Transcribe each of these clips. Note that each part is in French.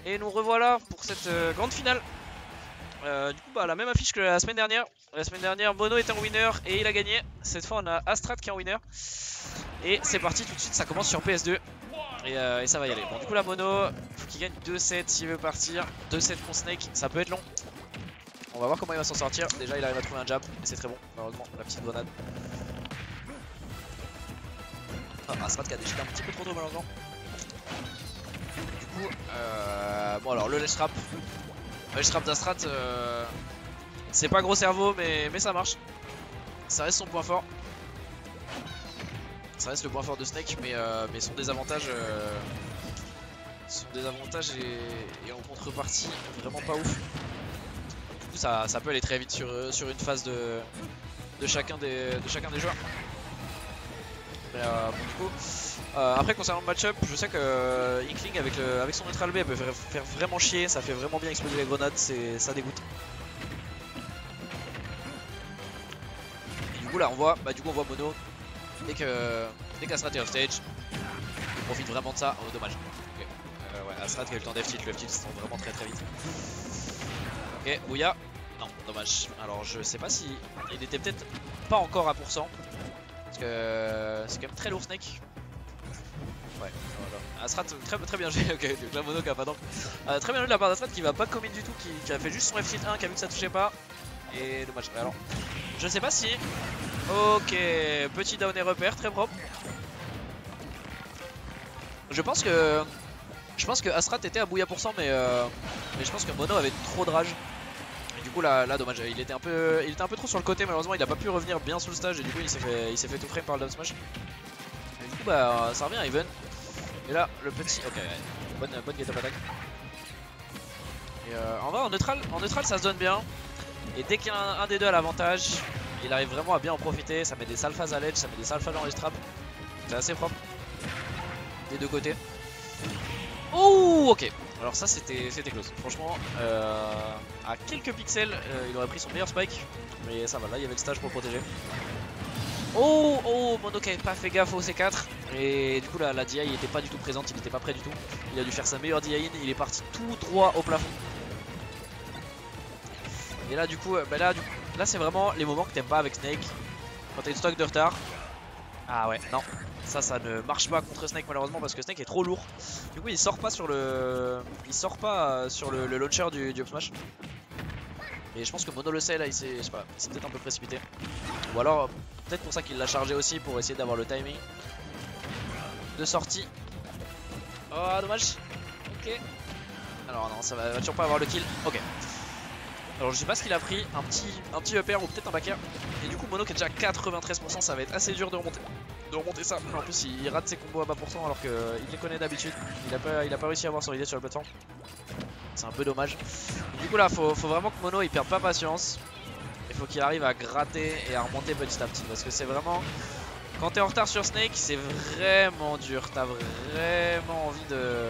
Et nous revoilà pour cette grande finale. Du coup, bah, la même affiche que la semaine dernière. La semaine dernière, Mono était en winner et il a gagné. Cette fois, on a Astrat qui est en winner. Et c'est parti tout de suite, ça commence sur PS2. Et ça va y aller. Bon, du coup, la Mono, faut qu'il gagne 2-7 s'il veut partir. 2-7 contre Snake, ça peut être long. On va voir comment il va s'en sortir. Déjà, il arrive à trouver un jab et c'est très bon. Malheureusement, la petite grenade. Ah, Astrat qui a déchiré un petit peu trop tôt, malheureusement. Du coup, bon, alors le ledge trap. Le ledge trap d'Astrat, c'est pas gros cerveau, mais ça marche. Ça reste son point fort. Ça reste le point fort de Snake, mais son désavantage est en contrepartie vraiment pas ouf. Du coup, ça peut aller très vite sur une phase de chacun des joueurs. Mais bon, du coup, après concernant le match-up, je sais que Inkling avec son neutral B elle peut faire vraiment chier, ça fait vraiment bien exploser les grenades, ça dégoûte. Et du coup là on voit Mono dès qu'Astrat est off stage, il profite vraiment de ça. Oh dommage. Okay. Ouais, Astrat qui a eu le temps d'F-tilt, le F-tilt se tombe vraiment très vite. Ok, Bouya. Non, dommage. Alors je sais pas si il était peut-être pas encore à %. Parce que c'est quand même très lourd Snake. Ouais, voilà. Astrat très bien joué. Ok, donc la Mono qui a pas d'angle. Très bien joué de la part d'Astrat qui va pas commit du tout, qui a fait juste son F-tilt 1, qui a vu que ça touchait pas. Et dommage. Alors, je sais pas si. Ok, petit down et repère, très propre. Je pense que Astrat était à bouillia %, mais je pense que Mono avait trop de rage. Et du coup là dommage, il était un peu trop sur le côté, malheureusement il a pas pu revenir bien sous le stage et du coup il s'est fait tout frame par le down smash. Et du coup bah ça revient à even. Et là le petit. Ok, ouais. Bonne get up attack. Et en vrai en neutral ça se donne bien. Et dès qu'il y a un des deux à l'avantage, il arrive vraiment à bien en profiter. Ça met des sales phases à l'edge, ça met des sales phases dans les traps. C'est assez propre. Des deux côtés. Oh ok. Alors ça c'était close. Franchement à quelques pixels il aurait pris son meilleur spike. Mais ça va, là il y avait le stage pour le protéger. Oh Mono qui avait pas fait gaffe au C4. Et du coup la DI était pas du tout présente, il était pas prêt du tout. Il a dû faire sa meilleure DI in, il est parti tout droit au plafond. Et là du coup, là c'est vraiment les moments que t'aimes pas avec Snake. Quand t'as une stock de retard. Ah ouais, non. Ça ne marche pas contre Snake malheureusement parce que Snake est trop lourd. Du coup il sort pas sur le launcher du up smash. Et je pense que Mono le sait là, il s'est peut-être un peu précipité. Ou alors peut-être pour ça qu'il l'a chargé aussi, pour essayer d'avoir le timing de sortie. Oh dommage. Ok. Alors non, ça va toujours pas avoir le kill. Ok. Alors je sais pas ce qu'il a pris, un petit upper ou peut-être un backer. Et du coup Mono qui est déjà à 93%, ça va être assez dur de remonter ça. En plus il rate ses combos à bas % alors qu'il les connaît d'habitude. Il a pas réussi à avoir son idée sur la plateforme. C'est un peu dommage. Et du coup là faut vraiment que Mono il perde pas patience. Il faut qu'il arrive à gratter et à remonter petit à petit. Parce que c'est vraiment... Quand t'es en retard sur Snake c'est vraiment dur. T'as vraiment envie de...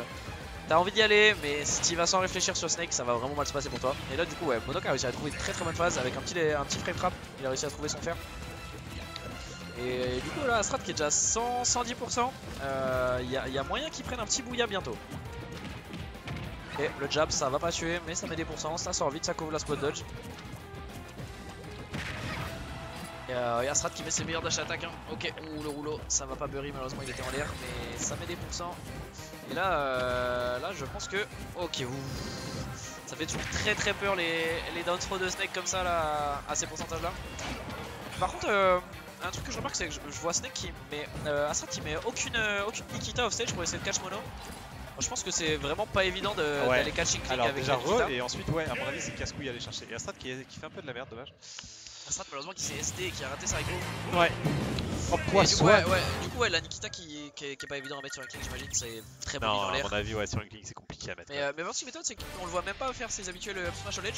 T'as envie d'y aller, mais si tu vas sans réfléchir sur Snake, ça va vraiment mal se passer pour toi. Et là, du coup, ouais, Mono a réussi à trouver une très bonne phase avec un petit frame trap. Il a réussi à trouver son fer. Et du coup, là, Astrat qui est déjà 110%, il y a moyen qu'il prenne un petit bouillia bientôt. Et le jab, ça va pas tuer, mais ça met des pourcents. Ça sort vite, ça couvre la squad dodge. Et Astrat qui met ses meilleurs dash attack. Hein. Ok, le rouleau, ça va pas bury, malheureusement, il était en l'air, mais ça met des pourcents. Et là, je pense que... Ok, ça fait toujours très peur les down throw de Snake comme ça là, à ces pourcentages là. Par contre, un truc que je remarque c'est que je vois Snake qui met... Astrat qui met aucune Nikita off stage pour essayer de catch Mono. Je pense que c'est vraiment pas évident d'aller catch Inkling avec déjà Nikita. Et ensuite ouais, à mon avis c'est casse-couille à aller chercher. Et Astrat qui fait un peu de la merde, dommage. Astrat malheureusement qui s'est SD et qui a raté sa réco. Ouais. Oh, poisson. Du coup, la Nikita qui est pas évident à mettre sur Inkling, j'imagine, c'est très bon dans l'air. À mon avis, ouais, sur Inkling c'est compliqué à mettre. Mais voir ce qui m'étonne, c'est qu'on le voit même pas faire ses habituels up smash au ledge.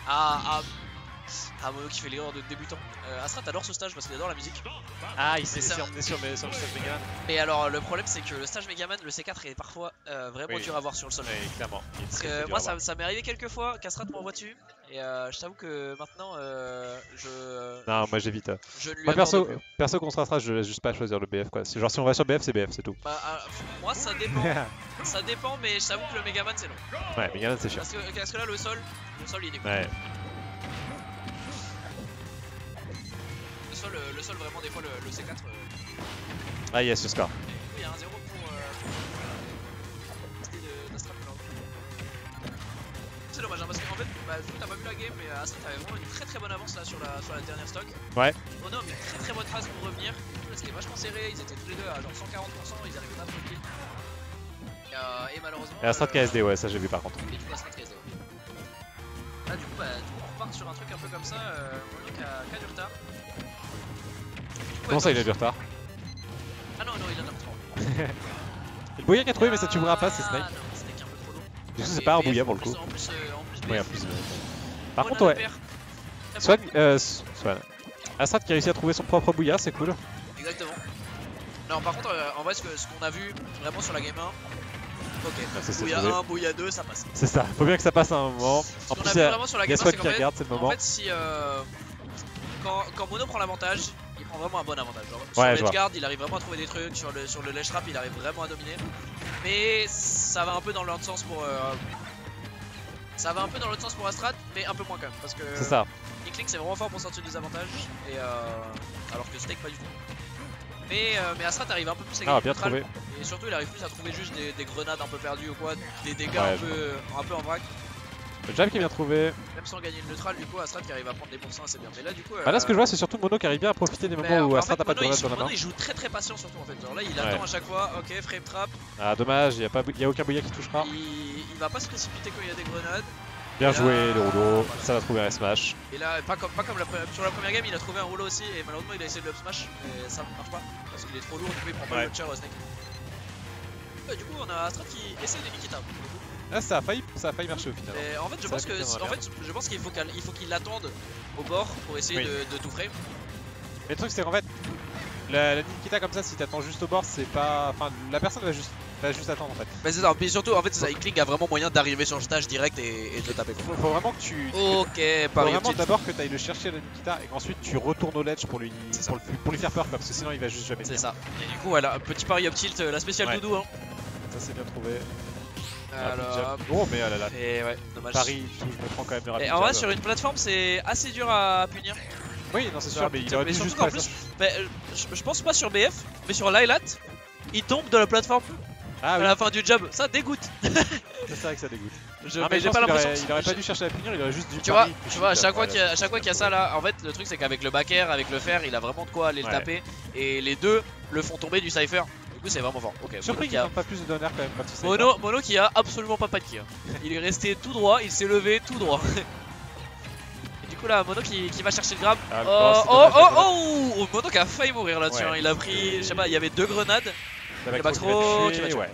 Ah, Ah, Mono qui fait l'erreur de débutant. Astrat adore ce stage parce qu'il adore la musique. Ah, il Mais s'est ça- emmené sur le stage Megaman. Mais alors, le problème, c'est que le stage Megaman, le C4 est parfois vraiment Oui. dur à voir sur le sol. Oui, clairement. Il est Parce très, que très dur moi, à voir. ça m'est arrivé quelques fois qu'Astrat m'envoie dessus. Et je t'avoue que maintenant, Non, moi j'évite. je ne lui Moi accorde plus. perso contre Astra, je laisse juste pas choisir le BF quoi. Genre si on va sur BF, c'est BF, c'est tout. Bah, moi, ça dépend. Ça dépend, mais je t'avoue que le Megaman, c'est long. Ouais, Megaman c'est chiant. Parce que là, le sol, il est cool. Ouais. Le sol, vraiment, des fois, le C4. Ah yes, ce score. Et du coup, il y a un 0 pour d'Astrat. C'est dommage, hein, parce qu'en fait, bah, vu que t'as pas vu la game, mais Astrat avait vraiment une très bonne avance là sur la dernière stock. Ouais. Mono a mis une très bonne phase pour revenir. Du coup, là, c'était vachement serré, ils étaient tous les deux à genre 140%, ils arrivaient pas à le kill. Et malheureusement. Et Astrat KSD, ouais, ça j'ai vu par contre. Et du coup, Astrat KSD. Là, du coup, on repart sur un truc un peu comme ça. Mono qui a du retard. Comment ça, il a du retard? Ah non, il en a retard. Et le Bouya qui a trouvé, mais ça tuera pas, c'est Snake. Ah non, Snake un peu trop long. Du coup, c'est pas un Bouya pour le coup. En plus, Oui, en BF. plus. Par Oh, contre, on a ouais. la paire. Très Soit, bon. Astrat qui a réussi à trouver son propre Bouya, c'est cool. Exactement. Non, par contre, en vrai, ce qu'on a vu vraiment sur la game 1, ok. Ah, ça, c'est Bouya trouvé. 1, Bouya 2, ça passe. C'est ça, faut bien que ça passe à un moment. Ce En qu'on plus, a il vu y a vraiment sur la game 1, c'est Swan qu'en qui fait, regarde, c'est le moment. en fait, si quand Mono prend l'avantage, il prend vraiment un bon avantage. Genre, sur Ouais, le je vois. guard, il arrive vraiment à trouver des trucs. Sur le ledge trap, il arrive vraiment à dominer. Mais ça va un peu dans l'autre sens pour. Ça va un peu dans l'autre sens pour Astrat, mais un peu moins quand même. Parce que C'est ça. Inkling c'est vraiment fort pour sortir des avantages. Et alors que Snake pas du tout. Mais Astrat arrive un peu plus à Ah, gagner bien le neutral. trouvé. Et surtout, il arrive plus à trouver juste des grenades un peu perdues ou quoi. Des dégâts Ouais, un peu en vrac. Le jab qui est bien trouvé. Même sans gagner le neutral, du coup, Astrat qui arrive à prendre des pourcents assez bien. Mais là, du coup. Bah là, ce que je vois, c'est surtout Mono qui arrive bien à profiter des mais moments où en Astrat fait, a pas de Mono, grenade dans la Mono, main. il joue très patient surtout en fait. Genre là, il Ouais. attend à chaque fois. Ok, frame trap. Ah, dommage, il y a aucun Bouya qui touchera. Il va pas se précipiter quand il y a des grenades. Bien Et là, joué, le rouleau. voilà. Ça va trouver un smash. Et là, pas comme sur la première game, il a trouvé un rouleau aussi. Et malheureusement, il a essayé de le up smash. Mais ça marche pas. Parce qu'il est trop lourd. Du coup, il prend pas Ouais. le launcher Snake. Du coup, on a Astrat qui essaie de Nikita. Là, ça a failli marcher au final. Et en fait, je Ça pense a bien dans la je pense qu'il faut qu'il l'attende au bord pour essayer Oui. de tout frame. Mais le truc, c'est qu'en fait, la Nikita comme ça, si t'attends juste au bord, c'est pas. Enfin, la personne va juste attendre en fait. Bah c'est ça, puis surtout en fait c'est ça, Inkling a vraiment moyen d'arriver sur le stage direct et de le taper. Faut vraiment que tu. Ok, Faut Paris vraiment Uptilt. d'abord que tu ailles le chercher la Nikita et qu'ensuite tu retournes au ledge pour lui faire peur quoi, parce que sinon il va juste jamais C'est tenir. ça. Et du coup voilà, petit pari up tilt, la spéciale Ouais. doudou hein. Ça c'est bien trouvé. Ah, Alors, petit jab. Oh mais ah là là. et ouais, dommage. Paris, je me prends quand même le rapide Et en vrai jab. sur une plateforme c'est assez dur à punir. Oui, non c'est sûr, mais il aurait Mais dû surtout juste qu'en faire plus, ça. bah, je pense pas sur BF, mais sur Lylat, il tombe de la plateforme Ah à oui, la fin du job, ça dégoûte. c'est vrai que ça dégoûte. Je, Ah, mais je j'ai pense pas qu'il l'impression. il aurait pas dû chercher à punir, il aurait juste dû. Tu vois, pari, à puis chaque fois voilà. qu'il y a ça là, en fait le truc c'est qu'avec le back air, avec le fer, il a vraiment de quoi aller le Ouais. taper et les deux le font tomber du cypher. Du coup c'est vraiment fort. Ok. Surpris Mono qu'il qui a- tente pas plus de donner quand même quand il sait. Mono qui a absolument pas de ki. Hein. Il est resté tout droit, il s'est levé tout droit. Et du coup là Mono qui va chercher le grab. Ah, Oh c'est oh dommage, oh c'est dommage. oh Mono qui a failli mourir là-dessus. Ouais. Hein. Il a pris, je sais pas, il y avait deux grenades. La back back throw throw, qui tu va l'as tué. ouais.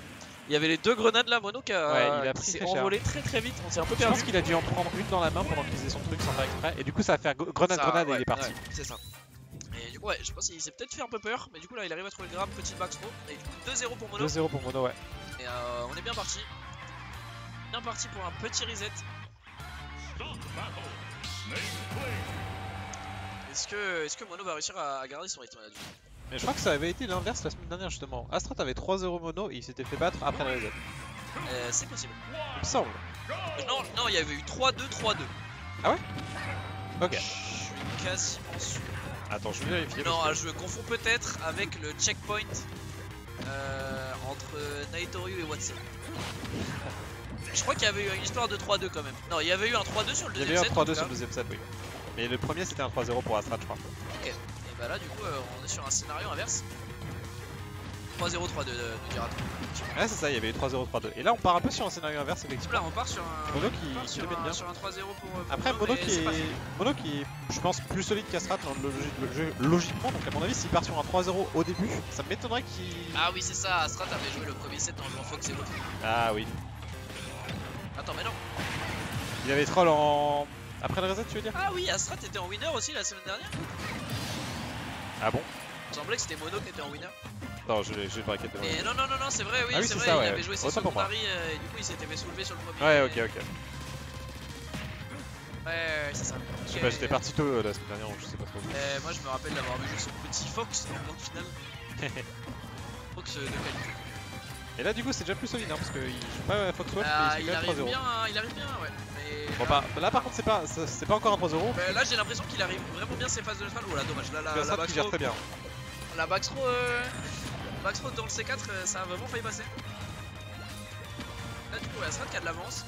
Il y avait les deux grenades là, Mono qui Ouais, il a pris s'est très cher. envolé très vite. On s'est un peu Je perdu. pense qu'il a dû en prendre une dans la main pendant qu'il faisait son truc sans faire exprès et du coup ça va faire grenade Ça, et ouais, il est parti. ouais, c'est ça. Et du coup, ouais, je pense qu'il s'est peut-être fait un peu peur, mais du coup, là, il arrive à trouver le grab, petite back throw. Et du coup, 2-0 pour Mono. 2-0 pour Mono, ouais. Et on est bien parti. Bien parti pour un petit reset. Est-ce que Mono va réussir à garder son rythme là-dessus? Mais je crois que ça avait été l'inverse la semaine dernière justement. Astrat avait 3-0 Mono et il s'était fait battre après le reset. C'est possible. Il me semble. Non, il y avait eu 3-2, 3-2. Ok. Je suis quasiment sûr. Attends, je vais vérifier. Non, parce je confonds peut-être avec le checkpoint entre Naitoru et Watson. Je crois qu'il y avait eu une histoire de 3-2 quand même. Non, il y avait eu un 3-2 sur le Il y deuxième avait eu set. un en tout 3-2 sur cas. le deuxième set, oui. Mais le premier c'était un 3-0 pour Astrat, je crois. Ok. Et bah là, du coup, on est sur un scénario inverse. 3-0, 3-2 de Dirato. Ouais, c'est ça, il y avait eu 3-0, 3-2. Et là on part un peu sur un scénario inverse, effectivement. Là, on part sur un. Mono on part qui sur le met un, bien. sur un 3-0 pour. Après, Mono mais c'est pas fait. qui est, je pense, plus solide qu'Astrat logiquement. Donc, à mon avis, s'il part sur un 3-0 au début, ça m'étonnerait qu'il. Ah oui, c'est ça. Astrat avait joué le premier set en jouant Fox et Wolf. Ah oui. Attends, mais non. Il avait troll en. Après le reset, tu veux dire? Ah oui, Astrat était en winner aussi la semaine dernière. Ah bon? Il me semblait que c'était Mono qui était en winner. Non, j'ai le bracket. Mais non, c'est vrai, oui, Ah oui, c'est c'est vrai, ça, il ouais. avait joué ses Autant pour moi. secondary et du coup il s'était fait soulever sur le premier. Ouais, ok. Ouais, c'est ça. Je sais pas, j'étais parti tôt la semaine dernière, donc je sais pas trop. Moi je me rappelle d'avoir vu juste son petit Fox en grande finale. Fox de qualité. Et là, du coup, c'est déjà plus solide, hein, parce qu'il joue pas Fox Wolf, Ah, mais il il joue quand même 3-0. arrive bien, ouais. Mais Bon, là, par contre, c'est pas encore un 3-0. là j'ai l'impression qu'il arrive vraiment bien ses phases de neutral. Oh là, dommage. Là, la Astrat qui gère très bien. La backthrow dans le C4, ça a vraiment failli passer. Là, du coup, Astrat qui a de l'avance.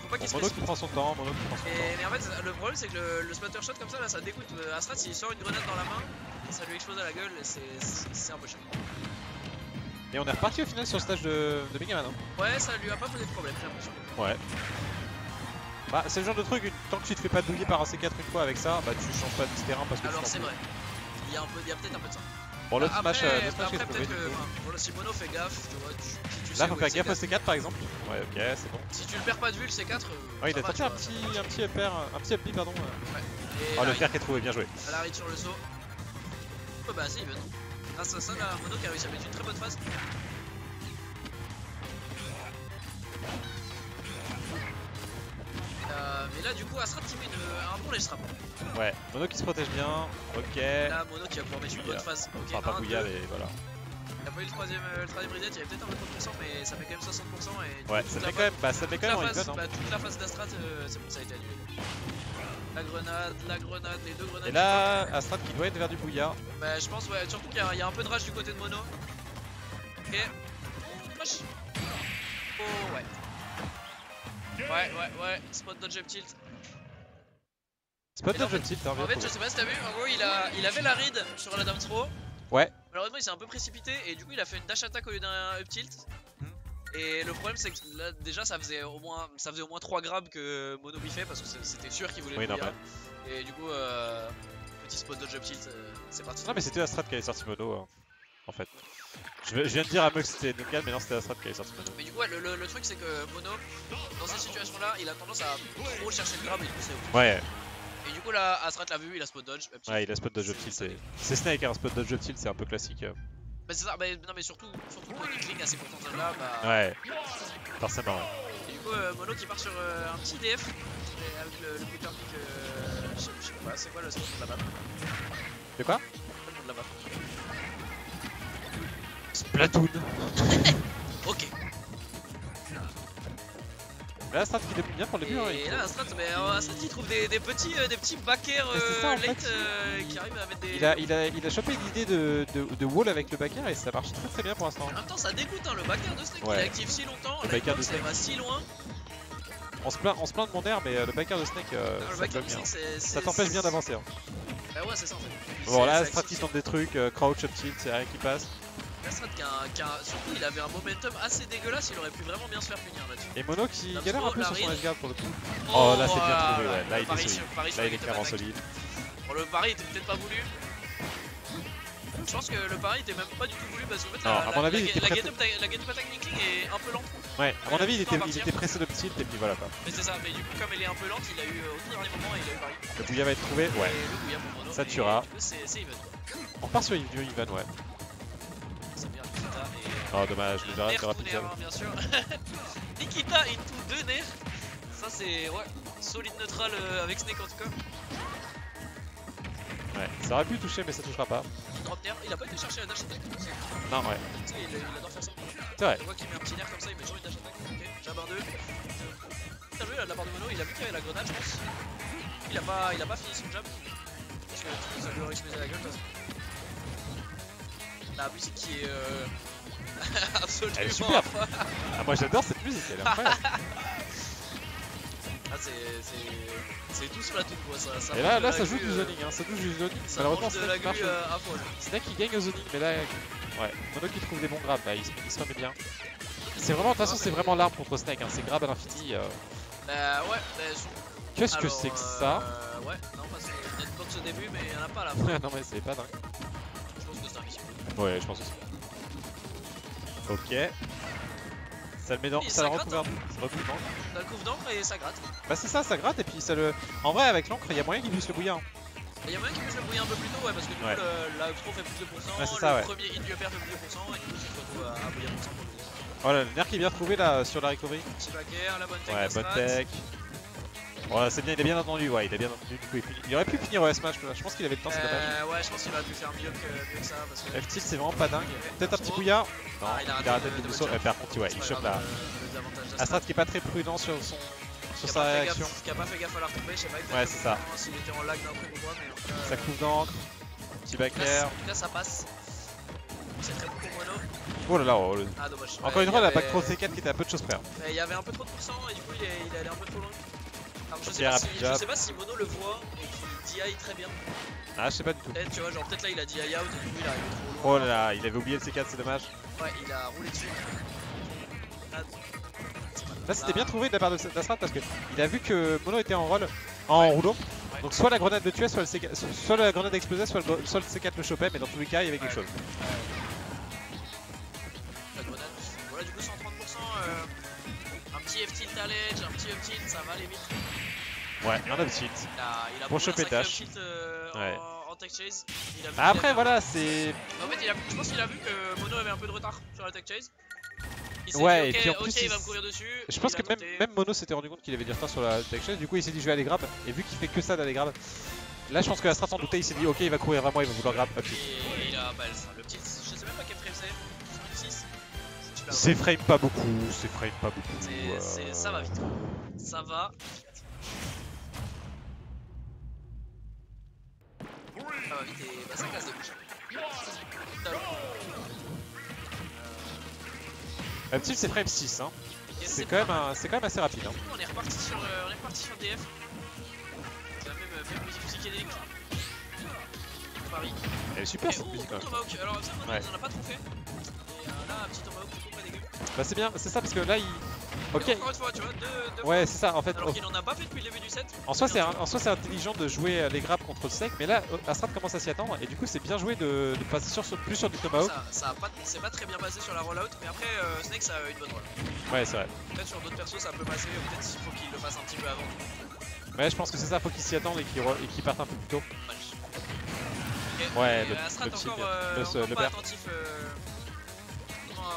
Faut pas qu'il se Mono qui précipite. prend son temps, Mono qui prend son temps. Mais en fait, le problème, c'est que le splatter shot comme ça, là, ça dégoûte. Astrat, s'il sort une grenade dans la main, ça lui explose à la gueule et c'est un peu chiant. Et on est reparti au final sur le stage de Megaman. Hein. Ouais, ça lui a pas posé de problème, j'ai l'impression. Ouais. Bah, c'est le genre de truc, tant que tu te fais pas douiller par un C4 une fois avec ça, bah tu changes pas de terrain parce que Alors, tu c'est vrai. Il y a peut-être un peu de ça. Bon, l'autre smash, Après, est trouvé. peut-être que voilà, si Mono fait gaffe, tu vois, si tu sais Là, faut où faire est le gaffe au C4. C4 par exemple. Ouais, ok, c'est bon. Si tu le perds pas de vue, le C4. Ouais, il a ça va, tenté tu un vois, petit up B, pardon. Ouais. Et Oh, le la fer qui est trouvé, bien joué. Elle arrive sur le saut. Oh bah c'est even. Grâce à ça, la Mono qui a réussi à mettre une très bonne phase. Mais là du coup Astrat qui met un bon ledge trap. Ouais, Mono qui se protège bien. Ok. Là Mono qui va pouvoir mettre une bonne phase. Ok, Enfin, pas Bouilla, mais voilà. Il a pas eu le troisième reset, il y avait peut-être un peu trop de pourcent, mais ça fait quand même 60% et Ouais, ça met quand même en even. toute la phase d'Astrat, c'est bon, ça a été annulé. La grenade, les deux grenades. Et là, Astrat qui doit être vers du Bouilla. Bah je pense, ouais, surtout qu'il y a un peu de rage du côté de Mono. Ok. Wesh. Oh ouais. Ouais, spot dodge up tilt. Spot dodge up tilt, hein, bien En fait, trouvé. je sais pas si t'as vu, en gros, il avait la read sur la down throw. Ouais. Malheureusement, il s'est un peu précipité et du coup, il a fait une dash attack au lieu d'un up tilt. Et le problème, c'est que là, déjà, ça faisait au moins 3 grabs que Mono biffait parce que c'était sûr qu'il voulait le bouillard. Et du coup, petit spot dodge up tilt, c'est parti. Non, mais c'était Astrat qui avait sorti Mono, en fait. Je viens de dire à Mux que c'était Nukan, mais non, c'était Astrat qui avait sorti Mono. Mais du coup, ouais, le truc, c'est que Mono, dans ces situations-là, il a tendance à trop chercher le grab et du coup, c'est ok. Ouais. Et du coup, là, Astrat l'a vu, il a spot dodge. Ouais, il a spot dodge up tilt. C'est Snake, un spot dodge up tilt, c'est un peu classique. Bah c'est ça, bah, non mais surtout pour une cling à ces pourcentages là, bah... Ouais, forcément. Ouais. Et du coup Mono qui part sur un petit DF avec le quitter pick, je sais pas, c'est quoi le nom de la map? De quoi? C'est le nom de la map. Splatoon. Ok. Là, Astrat qui débute bien pour le début. Et là Astrat, il trouve des petits backers late qui arrivent à mettre des... Il a chopé une idée de wall avec le backer et ça marche très bien pour l'instant. En même temps ça dégoûte hein, le backer de Snake, ouais. il est actif si longtemps, le backer de Snake va si loin. On se plaint de mon air, mais le backer de Snake, ça te bien. Ça t'empêche bien d'avancer. Hein. Bah ouais c'est ça en fait. Bon là Astrat qui tente des trucs, crouch up tilt, c'est rien qui passe. Astrat surtout il avait un momentum assez dégueulasse, il aurait pu vraiment bien se faire punir là-dessus. Et Mono qui galère un peu sur son edgeguard pour le coup. Oh là c'est bien trouvé, ouais. Là il est solide. Là il est clairement attaque. solide. Bon le pari était peut-être pas voulu. Je pense que le pari était même pas du tout voulu parce qu'en fait à mon avis, la get-up attack Nickling est un peu lente. Ouais, à mon avis il était pressé de tilt et puis voilà quoi. Mais c'est ça, mais du coup comme elle est un peu lente, il a eu au tout dernier moment et il a eu pari. Le Bouilla va être trouvé, ouais. Et le Bouilla pour Mono. Ça tuera. C'est even. On part sur du even, ouais. C'est bien Nikita et... Oh dommage, le Jarret sera plus bien sûr. Nikita into 2 nerfs. Ça c'est ouais, solide neutral avec Snake en tout cas. Ouais, ça aurait pu toucher mais ça touchera pas. Drop nerf, il a pas été chercher la dash attack. Non ouais. Tu sais, il adore faire ça. C'est vrai. Je vois qu'il met un petit nerf comme ça, il met toujours une dash attack. Ok, jab 2. Bien joué là de la part de Mono, il a vu qu'il y avait la grenade je pense. Il a pas fini son jab. Parce que ça lui aurait explosé la gueule de toute façon. La musique qui est absolument... Elle est super. Ah, moi j'adore cette musique, elle est incroyable. Ah c'est tout Splatoon quoi ça. Et là ça joue du zoning, hein, ça joue du zoning. Malheureusement Snake marche. Snake il gagne au zoning, mais là ouais, Mono qui trouve des bons grabs, là, il se remet bien. C'est vraiment, de toute façon c'est vraiment l'arme contre Snake, hein, c'est grab à l'infini. Bah ouais, qu'est-ce que c'est que ça? Ouais, non parce qu'il y a une box au début mais il y en a pas à la fin. Non mais c'est pas dingue. Je pense que c'est un mission. Ouais je pense aussi. Ok. Ça le met dans. Et Ça ça le gratte, recouvre. Ça recouvre d'encre. T'as le couvre d'encre et ça gratte. Bah c'est ça gratte et puis ça le. En vrai avec l'encre il y a moyen qu'il puisse le bouillir. Hein. Il y a moyen qu'il puisse le bouillir un peu plus tôt, ouais, parce que du coup la Up throw fait plus de pourcents, Ouais, c'est ça, le premier hit du upper fait plus de pourcents, et du coup tu te retrouves à bouillir pour ça pour le coup. Voilà, le nerf qui est bien retrouvé là sur la recovery. Petit backer, la bonne tech. Ouais, bonne tech. Voilà, c'est bien, il a bien entendu, ouais, il a bien entendu, du coup il aurait pu finir au S-Match là, je pense qu'il avait le temps, c'est dommage. Ouais, je pense qu'il aurait pu faire mieux que ça, parce que... F-tilt c'est vraiment pas dingue, peut-être un petit bouillard. Non, il a raté le double saut, par contre ouais, il chope là. Astrat qui est pas très prudent sur sa réaction. Qui a pas fait gaffe à la retomber, je sais pas ouais, c'est ça. S'il était en lag d'un truc ou quoi, mais en tout cas... Ça couvre d'encre, petit backer. En tout cas ça passe. C'est très bon pour Mono. Oh là là, oh, ah dommage. Encore une fois la back throw C4 qui était à peu de choses près. Il y avait un peu trop de pourcents et du coup il est allé un peu trop loin. Alors je sais pas si Mono le voit et qu'il DI très bien. Ah je sais pas du tout. Peut-être tu vois, genre peut-être là il a DI out et du coup il arrive trop Oh loin. là là, il avait oublié le C4, c'est dommage. Ouais, il a roulé dessus. Là c'était bien trouvé de la part d'Astrat parce que il a vu que Mono était en roll, en rouleau. Ouais. Donc soit la grenade le tuait, soit la grenade explosait, soit le C4 le chopait, mais dans tous les cas il y avait quelque chose. La grenade. Voilà du coup 130%, un petit F-tilt à l'edge, un petit up-tilt, ça va aller vite. Ouais, un up-tilt. Il a pour choper le dash. En tech chase. Après voilà, c'est... En fait je pense qu'il a vu que Mono avait un peu de retard sur la tech chase. Ouais, dit, et puis en plus, il va me courir dessus. Je pense que même Mono s'était rendu compte qu'il avait du retard sur la tech chase, du coup il s'est dit je vais aller grab, et vu qu'il fait que ça d'aller grab, là je pense que Astrat s'en doutait, il s'est dit ok il va courir vers moi, il va vouloir grab. Et il a le petit, je sais même pas quel frame c'est, 6. C'est frame pas beaucoup, c'est frame pas beaucoup. Ça va vite, ça va. Ça va vite et ça casse des bouches. Un petit c'est frame 6 hein. C'est quand même assez rapide hein. On est reparti sur DF. C'est la même musique psychédélique. Paris. Elle est super cette musique là. Alors ça on en a pas trop fait. Et là un petit tomahawk du coup pas dégueu. Bah c'est bien, c'est ça parce que là il... Ok. Encore une fois tu vois, deux ouais c'est ça en fait. Alors qu'il en a pas fait depuis le début du set. En soi c'est intelligent de jouer les grabs contre le sec, mais là Astrat commence à s'y attendre et du coup c'est bien joué de passer plus sur du tomahawk. C'est pas très bien passé sur la rollout, mais après Snake ça a une bonne roll. Ouais c'est vrai. Peut-être sur d'autres persos ça peut passer, peut-être s'il faut qu'il le fasse un petit peu avant. Ouais je pense que c'est ça, faut qu'il s'y attende et qu'il parte un peu plus tôt. Okay. Ouais, Astrat encore pas attentif.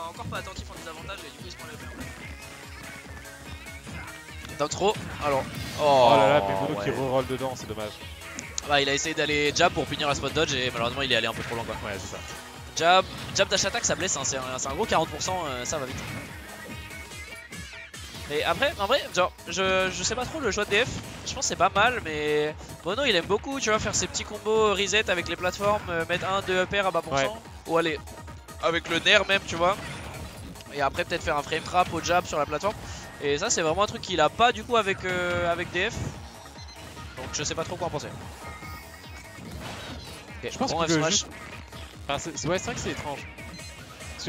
Encore pas attentif en désavantage et du coup il se prend le père. Dans trop. Alors. Oh là là, mais Mono qui reroll dedans, c'est dommage. Bah il a essayé d'aller jab pour punir la spot dodge et malheureusement il est allé un peu trop loin quoi. Ouais c'est ça. Jab dash attack ça blesse, hein, c'est un gros 40%, ça va vite. Et après, en vrai, genre, je sais pas trop le choix de DF, je pense que c'est pas mal, mais Mono il aime beaucoup, tu vois, faire ses petits combos reset avec les plateformes, mettre 1-2 upper à bas pourcent, ou aller avec le nerf même, tu vois. Et après peut-être faire un frame trap au jab sur la plateforme. Et ça c'est vraiment un truc qu'il a pas du coup avec DF. Donc je sais pas trop quoi en penser. Okay, je pense qu'il veut juste... Enfin, c'est vrai que c'est étrange.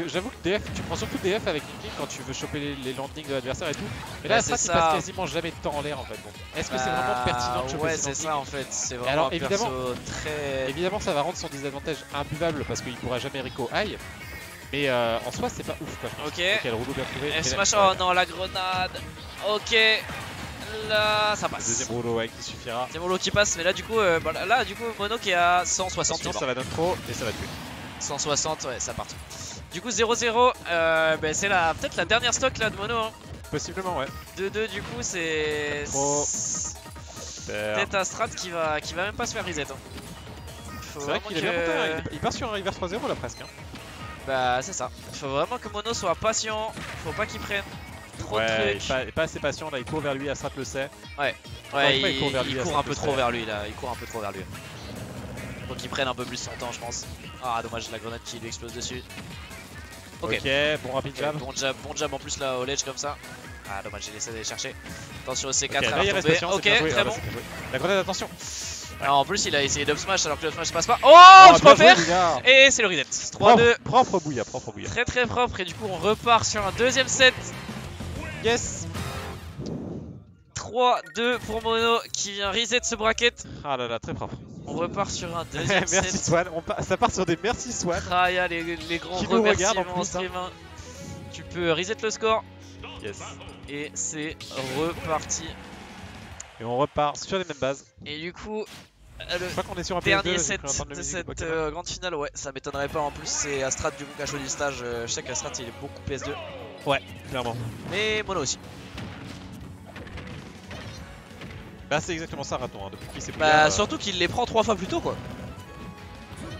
J'avoue que DF, tu prends surtout DF avec Linking quand tu veux choper les landings de l'adversaire et tout. Mais là, Astrat il passe quasiment jamais de temps en l'air en fait. Est-ce que c'est vraiment pertinent de choper ouais, c'est ça en fait. C'est vraiment alors, un évidemment, perso très... Évidemment, ça va rendre son désavantage imbuvable parce qu'il pourra jamais Rico high. Mais en soi, c'est pas ouf quoi. Ok. Le rouleau bien trouvé. F-smash, oh non, la grenade. Ok. Là, ça passe. Le deuxième rouleau qui suffira. Deuxième rouleau qui passe, mais là, du coup, Mono qui est à 160. Sinon, ça va notre trop et ça va tuer. 160, ouais, ça part. Du coup 0-0, bah, c'est peut-être la dernière stock là de Mono. Hein. Possiblement ouais. 2-2 du coup c'est... Peut-être Astrat qui va même pas se faire reset. Hein. C'est vrai qu'il est bien monté, il part sur un reverse 3-0 là presque. Hein. Bah c'est ça. Il faut vraiment que Mono soit patient, faut pas qu'il prenne trop de trucs. Il est pas assez patient là, il court vers lui, Astrat le sait. Ouais, il court un peu trop vers lui là, il court un peu trop vers lui. Faut qu'il prenne un peu plus son temps je pense. Ah dommage, la grenade qui lui explose dessus. Ok, bon rapide jab. Bon jab en plus là au ledge comme ça. Ah dommage, j'ai laissé d'aller chercher. Attention au C4 okay, à là, il reste patient, ok, très bon. La grenade, attention. Alors, en plus il a essayé d'up smash alors que le smash passe pas. Oh, je peux faire. Et c'est le reset. 3-2. Propre bouilla, propre bouilla. Très très propre et du coup on repart sur un deuxième set. Yes. 3-2 pour Mono qui vient reset ce bracket. Ah là là, très propre. On repart sur un deuxième set. Merci Swan, ça part sur des merci Swan. Ah, les grands remerciements stream. Tu peux reset le score. Yes. Et c'est reparti. Et on repart sur les mêmes bases. Et du coup, Je crois qu'on est sur un dernier PS2, set de cette grande finale, ouais, ça m'étonnerait pas. En plus, c'est Astrat du coup qui a choisi le stage. Je sais qu'Astrat il est beaucoup PS2. Ouais, clairement. Mais Mono aussi. Bah, c'est exactement ça, Raton. Hein. Depuis qu'il s'est Bah, surtout qu'il les prend 3 fois plus tôt, quoi.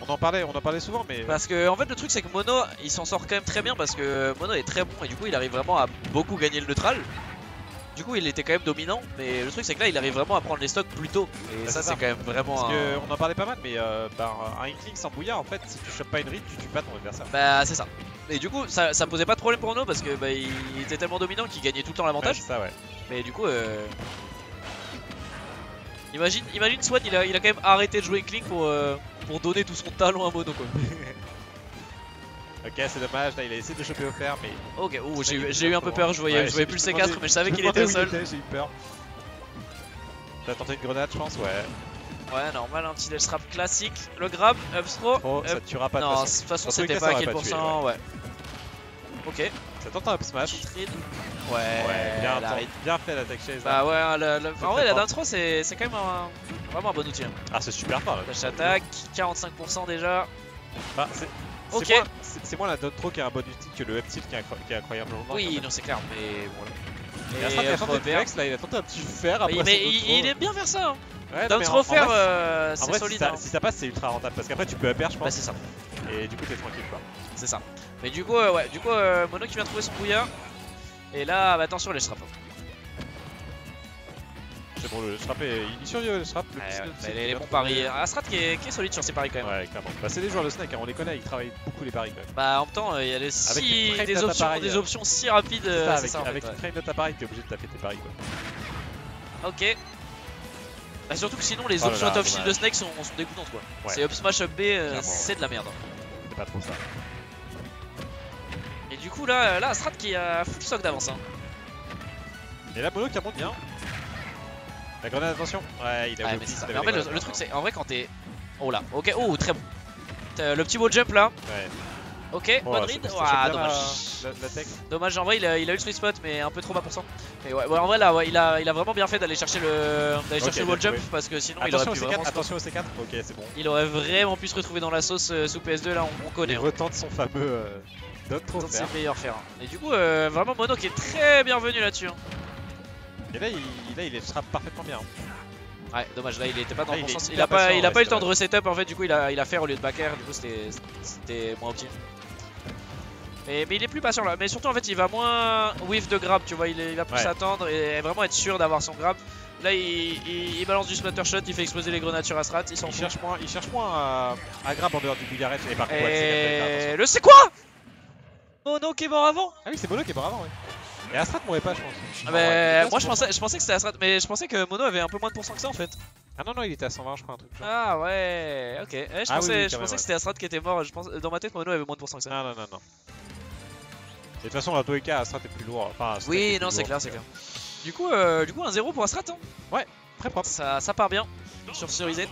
On en parlait souvent, mais. Parce que, en fait, le truc, c'est que Mono il s'en sort quand même très bien parce que Mono est très bon et du coup, il arrive vraiment à beaucoup gagner le neutral. Du coup, il était quand même dominant, mais le truc, c'est que là, il arrive vraiment à prendre les stocks plus tôt. Et bah, ça, c'est quand même vraiment. Parce qu'on en parlait pas mal, mais un Inkling sans bouillard, en fait, si tu chopes pas une read, tu tues pas ton adversaire. Bah, c'est ça. Et du coup, ça posait pas de problème pour nous parce que bah, il était tellement dominant qu'il gagnait tout le temps l'avantage. Ouais, ça, ouais. Mais du coup, imagine Swan, il a quand même arrêté de jouer Inkling pour donner tout son talent à Mono, quoi. Ok, c'est dommage, là il a essayé de choper au fer, mais. Ok, j'ai eu un peu peur, je voyais plus le C4, mais je savais qu'il était seul. J'ai eu peur. T'as tenté une grenade, je pense, ouais. Ouais, normal, un petit ledge trap classique. Le grab, up throw. Oh, ça tuera pas de non, de toute façon, c'était pas à quel pourcent, ouais. Ok. Ça tente un up smash. Ouais, bien fait la tech chase. Bah ouais, en vrai, la down throw, c'est quand même vraiment un bon outil. Ah, c'est super fort là. Dash attack, 45% déjà. Bah, c'est moins la down throw qui est un bon outil que le up tilt qui est incroyable. Oui, non, c'est clair, mais bon. Et Astrat, il a tenté Rex, là, il a tenté un petit fer après. Mais il aime bien faire ça. Hein. Ouais, down throw faire, c'est solide. Si ça passe, c'est ultra rentable parce qu'après tu peux upper, je pense. Bah, c'est ça. Et du coup, t'es tranquille quoi. C'est ça. Mais du coup, Mono qui vient trouver son bouillard. Et là, bah, attention les straps. C'est bon, le strap il survit le strap. Les bons paris. Astrat qui est solide sur ses paris quand même. Ouais, clairement. Bah, c'est des joueurs de Snake, hein, on les connaît, ils travaillent beaucoup les paris quand même. Bah, en même temps, il y a des options si rapides. Avec une frame de ta pareil, t'es obligé de taper tes paris quoi. Ok. Bah, surtout que sinon, les options out of shield de Snake sont dégoûtantes quoi. Ouais. C'est up smash, up B, c'est de la merde. C'est pas trop ça. Et du coup, là Astrat qui a full stock d'avance. Hein. Et là, Mono qui remonte bien. La grenade, attention. Ouais, il a mais c'est ça. Mais en fait, le truc, c'est en vrai, quand t'es. Oh là, ok, oh, très bon. Le petit wall jump là. Ouais. Ok, bonne read. Ah, dommage. La tech. Dommage, en vrai, il a eu le sweet spot, mais un peu trop bas pour cent. Mais ouais, en vrai, là, il a vraiment bien fait d'aller chercher le wall jump parce que sinon, il aurait pu vraiment. Attention au C4, ok, c'est bon. Il aurait vraiment pu se retrouver dans la sauce sous PS2, là, on connaît. Il retente son fameux. D'autres ses meilleurs fers. Et du coup, vraiment, Mono qui est très bienvenu là-dessus. Et là, il est trap parfaitement bien. Ouais, dommage, là il était pas dans le bon sens. Il a pas eu le temps de resetup en fait, du coup il a fait au lieu de back air, du coup c'était moins optique. Mais il est plus patient là, mais surtout en fait il va moins whiff de grab, tu vois, il va plus s'attendre et vraiment être sûr d'avoir son grab. Là il balance du splatter shot, il fait exploser les grenades sur Astrat, il cherche moins à grab en dehors du bouillard et par contre le c'est quoi Mono qui est mort avant. Ah oui, c'est Mono qui est mort avant, ouais. Et Astrat mourrait pas, je pense. Ah bah, moi je pensais que c'était Astrat, mais je pensais que Mono avait un peu moins de pourcent que ça en fait. Ah non, il était à 120, je crois, un truc genre. Ah ouais, ok. Je pensais que c'était Astrat qui était mort. Dans ma tête, Mono avait moins de pourcent que ça. Non. Et de toute façon, dans tous les cas, Astrat est plus lourd. Enfin, oui, non, c'est clair, c'est clair. Du coup, 1-0 pour Astrat. Hein. Ouais, très propre. Ça part bien sur ce reset.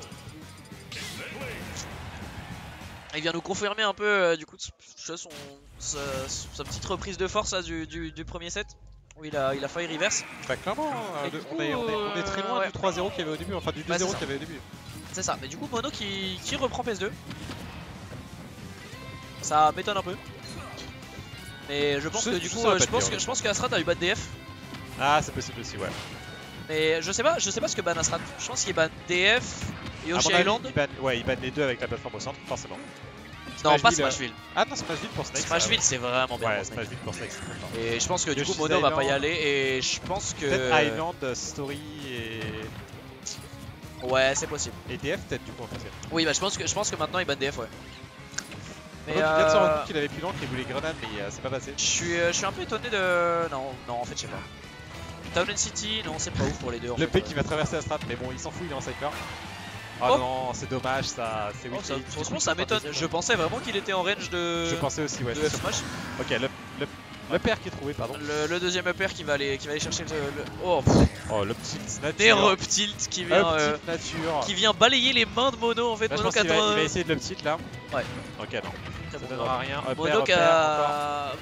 Il vient nous confirmer un peu du coup sa petite reprise de force là, du premier set où il a failli reverse. Bah clairement, on est très loin du 3-0 qu'il y avait au début, enfin du 2-0 qu'il y avait au début. C'est ça, mais du coup Mono qui reprend PS2. Ça m'étonne un peu. Mais je pense que du coup, je pense qu'Astrat a eu ban DF. Ah c'est possible aussi, ouais. Mais je sais pas ce que ban Astrat. Je pense qu'il ban DF, Yoshi Island. Il ban les deux avec la plateforme au centre, forcément. Non, pas Smashville. Ah non, Smashville pour Snake. Smashville c'est vraiment bien. Ouais, Smashville pour Snake, c'est très fort. Et je pense que du coup Mono va pas y aller et je pense que. Peut-être Island, Story et. Ouais, c'est possible. Et DF peut-être du coup en fait. Oui, bah je pense que maintenant il ban DF, ouais. Mais il vient de se rendre compte qu'il avait plus lent, qu'il voulait grenade, mais c'est pas passé. Je suis un peu étonné de. Non, en fait, je sais pas. Town and City, non, c'est pas ouf pour les deux. Le P qui va traverser la strat, mais bon, il s'en fout, il est en cypher. Ah non, c'est dommage, ça. C'est franchement, ça m'étonne. Je pensais vraiment qu'il était en range de. Je pensais aussi, ouais. De F-Smash. Ok, le pair qui est trouvé, pardon. Le deuxième upper qui va aller chercher le. Oh, le petit nature. Des reptilt qui vient balayer les mains de Mono en fait. Là, Mono il va essayer de le petit là. Ouais. Ok, non. très Ça bon donnera grab. rien.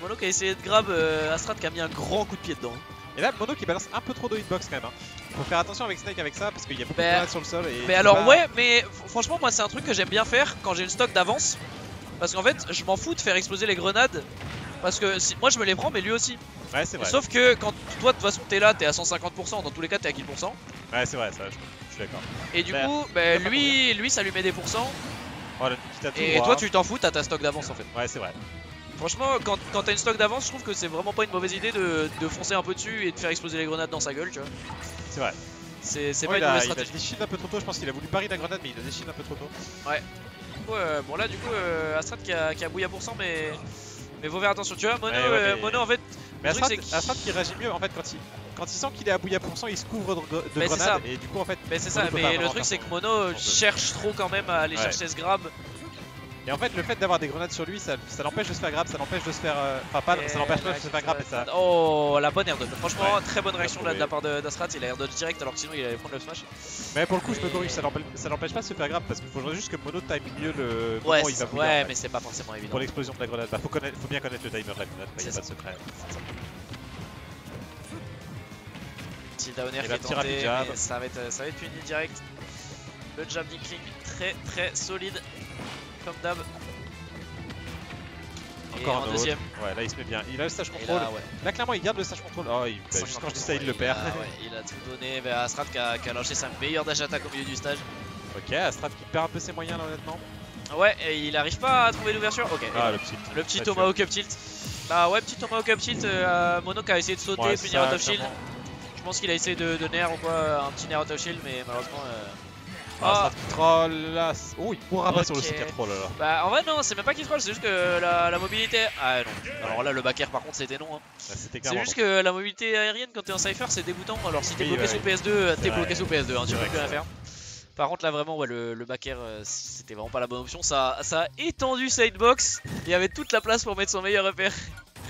Mono qui a essayé de grab Astrat qui a mis un grand coup de pied dedans. Et là, Mono qui balance un peu trop de hitbox quand même. Hein. Faut faire attention avec Snake avec ça parce qu'il y a beaucoup de Bah, grenades sur le sol. Et mais alors ouais, mais franchement moi c'est un truc que j'aime bien faire quand j'ai une stock d'avance. Parce qu'en fait je m'en fous de faire exploser les grenades. Parce que moi je me les prends mais lui aussi. Ouais c'est vrai. Sauf que quand toi de toute façon t'es là, t'es à 150%, dans tous les cas t'es à 1000%. Ouais c'est vrai, ça je suis d'accord. Et du coup bah, lui ça lui met des pourcents. Voilà, et toi tu t'en fous, t'as ta stock d'avance en fait. Ouais c'est vrai. Franchement quand t'as une stock d'avance je trouve que c'est vraiment pas une mauvaise idée de foncer un peu dessus et de faire exploser les grenades dans sa gueule tu vois. C'est vrai. C'est pas une mauvaise stratégie. Il a déchiné un peu trop tôt, je pense qu'il a voulu pari la grenade mais il a déchiné un peu trop tôt. Ouais. Bon là du coup Astrat qui a bouillé à pourcent mais faut faire attention tu vois Mono en fait. Mais Astrat qui réagit mieux en fait quand il sent qu'il est à bouillie à pourcent il se couvre de grenades et du coup en fait. Mais c'est ça, mais le truc c'est que Mono cherche trop quand même à aller chercher ce grab. Et en fait le fait d'avoir des grenades sur lui ça l'empêche de se faire grab, ça l'empêche de se faire. Enfin pas, ça l'empêche pas de se faire grab et ça. Oh la bonne air dodge. Franchement très bonne réaction là de la part d'Astrat, il a air dodge direct alors que sinon il allait prendre le smash. Mais pour le coup je me corrige, ça l'empêche pas de se faire grab parce qu'il faut juste que Mono time mieux le moment où il va bouillir. Ouais mais c'est pas forcément évident. Pour l'explosion de la grenade, bah faut bien connaître le timer de la grenade, il n'y a pas de secret. Petit downer qui est tenté, mais ça va être puni direct. Le jab d'Inkling très solide comme d'hab. Encore un deuxième. Ouais là il se met bien, il a le stage control. Là clairement il garde le stage control. Oh juste quand je dis ça il le perd. Il a tout donné vers Astrat qui a lâché sa meilleure dash attack au milieu du stage. Ok, Astrat qui perd un peu ses moyens là honnêtement. Ouais et il arrive pas à trouver l'ouverture. Ok. Ah le petit Tomahawk up tilt. Bah ouais petit Tomahawk up tilt, Mono qui a essayé de sauter punir out of shield. Je pense qu'il a essayé de nair ou quoi, un petit nair out of shield mais malheureusement Astrat qui troll là. Oh il pourra pas sur le C4 troll là. Bah en vrai non c'est même pas qu'il troll, c'est juste que la mobilité. Ah non. Alors là le back air par contre c'était non. C'est juste que la mobilité aérienne quand t'es en cypher c'est dégoûtant. Alors si t'es bloqué sous PS2, t'es bloqué sous PS2, hein, tu peux plus rien faire. Par contre là vraiment ouais, le back air c'était vraiment pas la bonne option. Ça a étendu sidebox. Il y avait toute la place pour mettre son meilleur repère.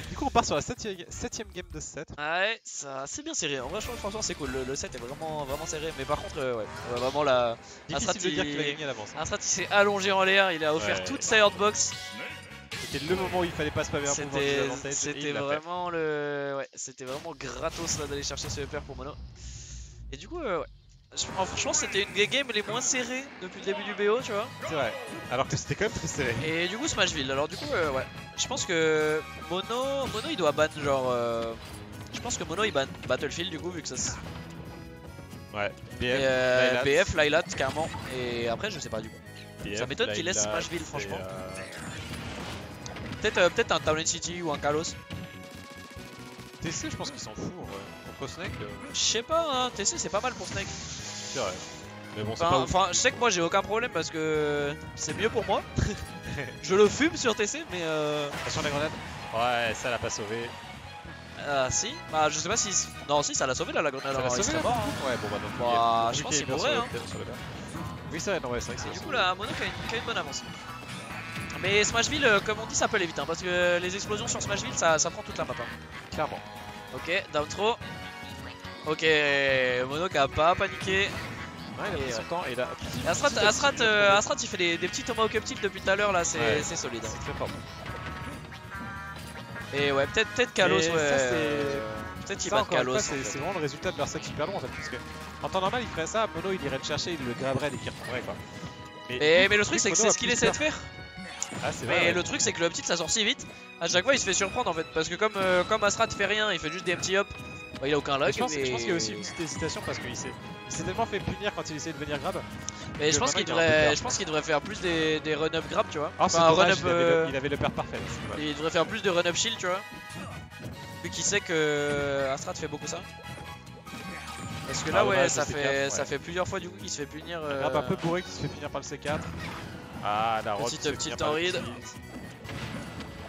Du coup on part sur la 7ème game de 7. Ouais ça c'est bien serré. En vrai je trouve franchement c'est cool. Le set est vraiment serré. Mais par contre ouais vraiment la Astrat de dire qu'il a gagné à l'avance. Astrat il s'est allongé en l'air. Il a offert toute sa hardbox. C'était le moment où il fallait pas spammer un pouvoir d'avantage. C'était vraiment le. Ouais c'était vraiment gratos là d'aller chercher ce upper pour Mono. Et du coup ouais. Franchement c'était une des games les moins serrées depuis le début du BO tu vois. C'est vrai, alors que c'était quand même très serré. Et du coup Smashville, alors du coup ouais, je pense que Mono il doit ban genre je pense que Mono il ban Battlefield du coup vu que ça ouais, BF, Lylat carrément, et après je sais pas du coup. BF, ça m'étonne qu'il laisse Smashville franchement. Peut-être un Town City ou un Kalos. TC je pense qu'il s'en fout en vrai. Contre Snake je sais pas hein, TC c'est pas mal pour Snake. C'est vrai. Mais bon, enfin je sais que moi j'ai aucun problème parce que c'est mieux pour moi. Je le fume sur TC mais Attention la grenade. Ouais ça l'a pas sauvé. Si, bah je sais pas si... Non si ça l'a sauvé là la grenade. Ça l'a sauvé mort, hein. Ouais bon bah donc bah, je pense qu'il mourrait hein. Oui c'est vrai, non ouais c'est vrai que c'est. Du coup là Mono qui a une bonne avance. Mais Smashville comme on dit ça peut aller vite hein, parce que les explosions sur Smashville ça prend toute la map hein. Clairement. Ok, down throw. Ok, Mono qui a pas paniqué. Ouais, il a pris son temps et là. Astrat il fait des petits tomahawk up tilt depuis tout à l'heure là, c'est solide. C'est très fort. Et ouais, peut-être Kalos, peut-être qu'il bat Kalos. C'est vraiment le résultat de leur sac super long en fait. Parce que en temps normal, il ferait ça, Mono il irait le chercher, il le graberait et qu'il reprendrait quoi. Mais le truc, c'est que c'est ce qu'il essaie de faire. Ah, c'est vrai. Mais le truc, c'est que le petit ça sort si vite. À chaque fois, il se fait surprendre en fait. Parce que comme Astrat fait rien, il fait juste des empty up. Bah, il a aucun lag. Je pense qu'il y a aussi une petite hésitation parce qu'il s'est tellement fait punir quand il essayait de venir grab. Mais je pense qu'il devrait faire plus des run-up grab, tu vois. Ah, enfin, il avait le pair parfait. Il devrait faire plus de run-up shield, tu vois. Vu qu'il sait que Astrat fait beaucoup ça. Parce que là, ouais, ça fait plusieurs fois du coup qu'il se fait punir. Un grab un peu bourré qui se fait punir par le C4. Ah, la roll. Petite en read.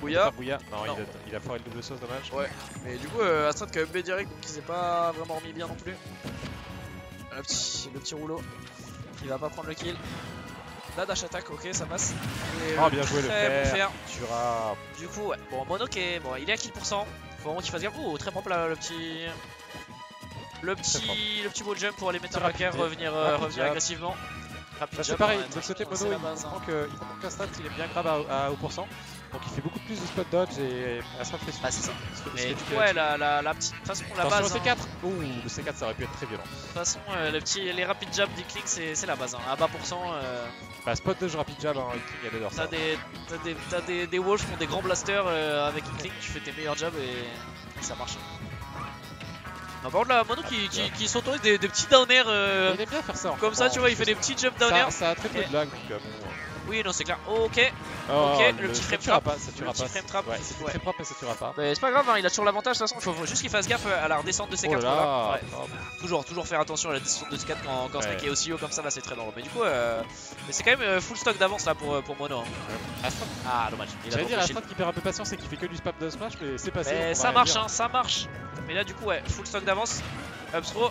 Bouya. Non, il a foiré le double sauce, dommage. Ouais, mais du coup, Astrat quand même B direct, donc il s'est pas vraiment remis bien non plus. Le petit rouleau qui va pas prendre le kill. Là, dash attack, ok, ça passe. Oh, bien joué le fer. Du coup, ouais. Bon, Mono bon, il est à kill %. Faut vraiment qu'il fasse gaffe. Oh, très propre là, le petit wall jump pour aller mettre un backer, revenir agressivement. C'est pareil, de l'autre côté, Mono il comprend qu'Astrat il aime bien grab à haut %. Donc il fait beaucoup plus de spot dodge et Astrat fait Bah c'est ça. Mais du du coup, coup, ouais, la petite. De toute façon, la base. Attention au C4. Ouh, le C4 ça aurait pu être très violent. De toute façon, les rapid jab d'Inkling, c'est la base. Hein. À bas %. Bah, spot dodge rapid jab, hein, Inkling, il adore ça. T'as des walls qui font des grands blasters avec Inkling, tu fais tes meilleurs jabs et ça marche. Non, par contre, là, Mono qui s'autorise des petits down air. Il aime bien faire ça. Comme ça, tu vois, il fait des petits jump down air. Ça a très peu de lag donc bon. Oui, non, c'est clair. Ok. Oh, ok, le petit frame trap. Ça tuera pas. Frame trap. Ouais, c'était très propre mais ça tuera pas. Mais c'est pas grave, hein, il a toujours l'avantage. De toute façon, il faut juste qu'il fasse gaffe à la redescente de C4. Oh là ouais. Toujours faire attention à la descente de C4 quand Snake est aussi haut comme ça. Là, c'est très dangereux. Mais du coup, c'est quand même full stock d'avance là pour Mono. Hein. Astrat. Ah, dommage. J'allais dire Astrat qui perd un peu patience et qui fait que du spam de smash, mais c'est passé. Mais ça marche, hein, ça marche. Mais là, du coup, ouais, full stock d'avance. Up throw.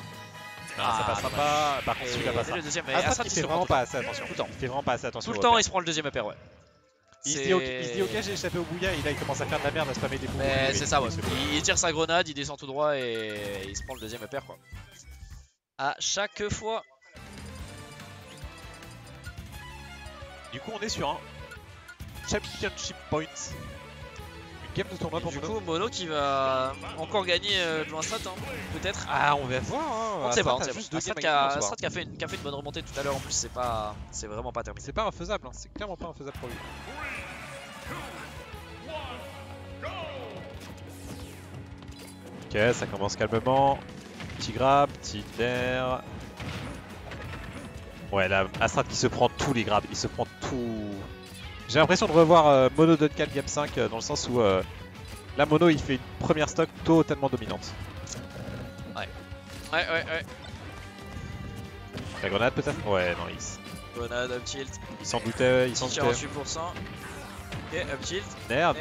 Non, ça passera pas. Par contre, celui-là passera. Le deuxième, Astrat il fait vraiment pas assez attention. Tout le temps. Il fait vraiment pas assez attention. Tout le temps, il se prend le deuxième upper, ouais. Il se dit ok, j'ai échappé au bouilla et là il commence à faire de la merde, à spammer des boules. C'est ça, ouais. Il tire sa grenade, il descend tout droit et il se prend le deuxième upper, quoi. À chaque fois. Du coup, on est sur un championship point. Une game de tournoi pour du Mono. coup, Mono qui va encore gagner devant Astrat, hein, peut-être. Ah, on va voir. Hein. On sait pas, Astrat qui a fait une bonne remontée tout à l'heure en plus, c'est vraiment pas terminé. C'est pas infaisable, hein. C'est clairement pas infaisable pour lui. Ok, ça commence calmement. Petit grab, petit air. Ouais, là, Astrat qui se prend tous les grabs, il se prend tout. J'ai l'impression de revoir Mono Duncan Game 5 dans le sens où là, Mono il fait une première stock totalement dominante. Ouais. La grenade peut-être. Ouais, non, il... Grenade, up tilt. Il s'en doutait, il s'en doutait. 48%. Ok, up tilt. Merde,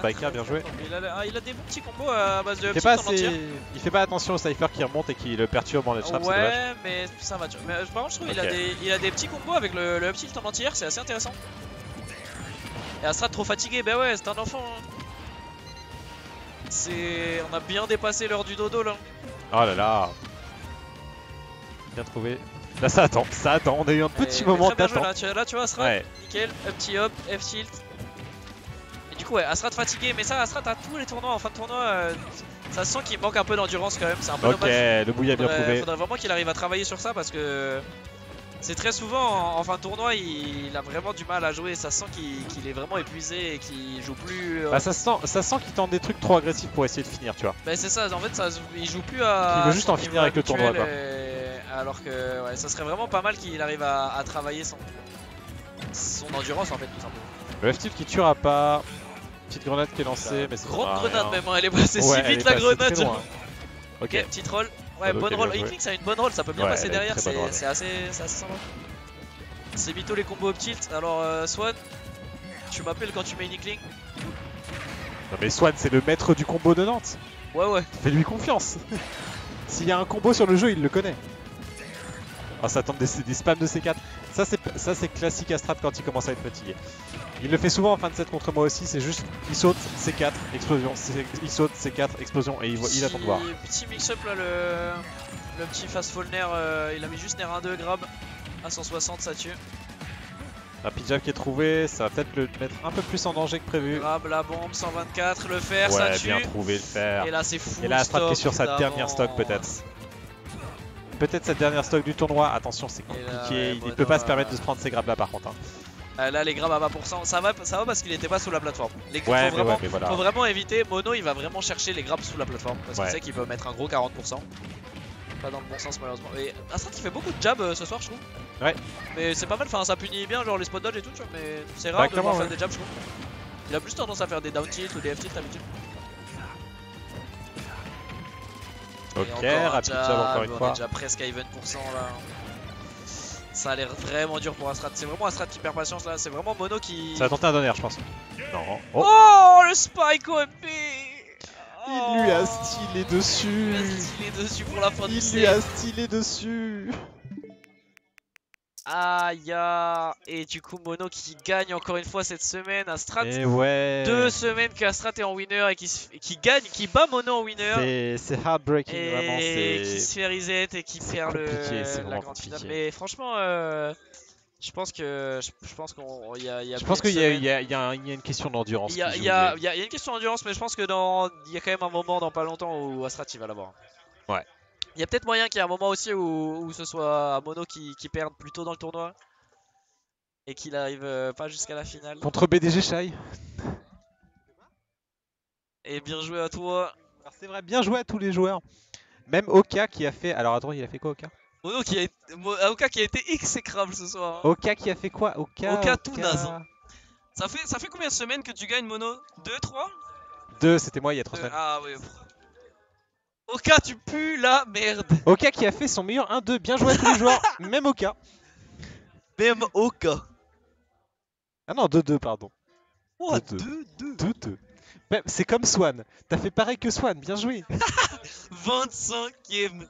biker, bien joué. Il a des bons petits combos à base de up tilt en entier. Il fait pas attention au Cypher qui remonte et qui le perturbe en let's trap. Ouais, mais ça va. Mais par contre, je trouve qu'il a des petits combos avec le up tilt en entière, c'est assez intéressant. Et Astrat trop fatigué, bah ouais, c'est un enfant. Hein. On a bien dépassé l'heure du dodo là. Oh là là. Bien trouvé. Là ça attend, on a eu un petit moment d'attente. Là tu vois Astrat, nickel, up petit hop, F tilt. Et du coup ouais, Astrat fatigué, mais ça Astrat à tous les tournois, en fin de tournoi, ça se sent qu'il manque un peu d'endurance quand même, c'est un peu dommage. Ok, le bouillia bien trouvé. Faudrait vraiment qu'il arrive à travailler sur ça parce que c'est très souvent en fin de tournoi il a vraiment du mal à jouer, ça sent qu'il est vraiment épuisé et qu'il joue plus. Bah ça sent qu'il tente des trucs trop agressifs pour essayer de finir, tu vois. Bah c'est ça, en fait il joue plus à. Il veut juste en finir avec le tournoi quoi. Alors que ouais, ça serait vraiment pas mal qu'il arrive à travailler son endurance en fait tout simplement. Le F-tilt qui tuera pas. Petite grenade qui est lancée, mais c'est grande grenade même, hein, elle est passée si vite la grenade. Ok, petite roll. Ouais, bonne roll. Inkling ça a une bonne roll, ça peut bien passer derrière, c'est assez sympa. C'est mytho les combos up tilt. Alors Swan, tu m'appelles quand tu mets une Inkling. Non mais Swan c'est le maître du combo de Nantes. Ouais. Fais-lui confiance. S'il y a un combo sur le jeu, il le connaît. Oh, ça tente des spams de C4. Ça c'est classique Astrat quand il commence à être fatigué. Il le fait souvent en fin de set contre moi aussi, c'est juste il saute C4, explosion, il saute C4, explosion et il attend de voir. Petit mix-up là, le petit fast fall nair, il a mis juste nair 1-2 grab à 160, ça tue. Rapid jab qui est trouvé, ça va peut-être le mettre un peu plus en danger que prévu. Grab la bombe, 124, le fer, ça tue. Ouais, bien trouvé le fer. Et là c'est fou. Et là Astrat qui est sur sa dernière stock peut-être. Peut-être cette dernière stock du tournoi, attention c'est compliqué, il ne peut pas se permettre de se prendre ces grabs là par contre. Là les grabs à 20%, ça va parce qu'il était pas sous la plateforme. Faut vraiment éviter, Mono il va vraiment chercher les grabs sous la plateforme parce qu'il sait qu'il peut mettre un gros 40%. Pas dans le bon sens malheureusement. Et Astrat qui fait beaucoup de jabs ce soir je trouve. Ouais. Mais c'est pas mal, enfin ça punit bien genre les spot dodge et tout tu vois, mais c'est rare de voir faire des jabs je trouve. Il a plus tendance à faire des down tilt ou des F tilt d'habitude. Ok, rapid jab encore une fois. On est déjà presque à even % là. Ça a l'air vraiment dur pour Astrat. C'est vraiment Astrat qui perd patience là. C'est vraiment Mono qui. Ça va tenter un donner, je pense. Non. Oh, le spike OMP. Il lui a stylé dessus. Il a stylé dessus pour la fin du set. Il lui a stylé dessus. Aïe. Et du coup Mono qui gagne encore une fois cette semaine. Astrat, et ouais. 2 semaines qu'Astrat est en winner et qui gagne, qui bat Mono en winner. C'est heartbreaking et vraiment. Et qui se fait reset et qui perd la grande finale. Mais franchement, Je pense que je pense qu'il y a Je pense qu'il y a une question d'endurance. Il y a une question d'endurance, mais je pense que il y a quand même un moment dans pas longtemps où Astrat il va l'avoir. Ouais. Il y a peut-être moyen qu'il y ait un moment aussi où ce soit Mono qui perde plus tôt dans le tournoi et qu'il arrive pas jusqu'à la finale. Contre BDG Shy. Et bien joué à toi. C'est vrai, bien joué à tous les joueurs. Même Oka qui a fait. Alors attends, il a fait quoi Oka? Mono Oka qui a été exécrable ce soir. Oka qui a fait quoi? Oka tout naze. Ça fait combien de semaines que tu gagnes Mono? 2, 3? 2, c'était moi il y a 3 semaines. Ah oui. Oka, tu pues la merde. Oka qui a fait son meilleur 1-2. Bien joué à tous les joueurs. Même Oka. Même Oka. Ah non, 2-2, pardon. What? 2-2. C'est comme Swan. T'as fait pareil que Swan. Bien joué. 25ème.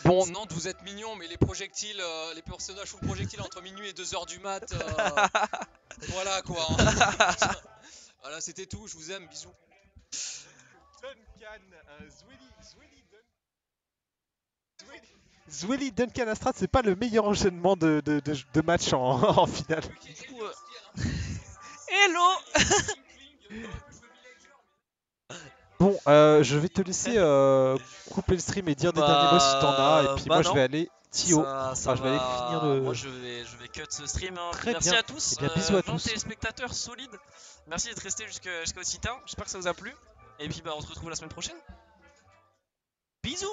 Bon, Nantes, vous êtes mignons, mais les projectiles, les personnages full projectiles entre minuit et 2h du mat, voilà quoi. Hein. Voilà, c'était tout, je vous aime, bisous. Zweli Duncan Astrat, c'est pas le meilleur enchaînement de match en finale. Hello. Bon, je vais te laisser couper le stream et dire des derniers mots si t'en as. Et puis moi, je vais aller Tio. Enfin, je vais aller finir le. Moi, je vais cut ce stream. Hein. Très Merci bien. à tous. Eh bien, bisous à tous. Téléspectateurs solides. Merci d'être restés jusqu'à aussi tard. J'espère que ça vous a plu. Et puis, bah, on se retrouve la semaine prochaine. Bisous.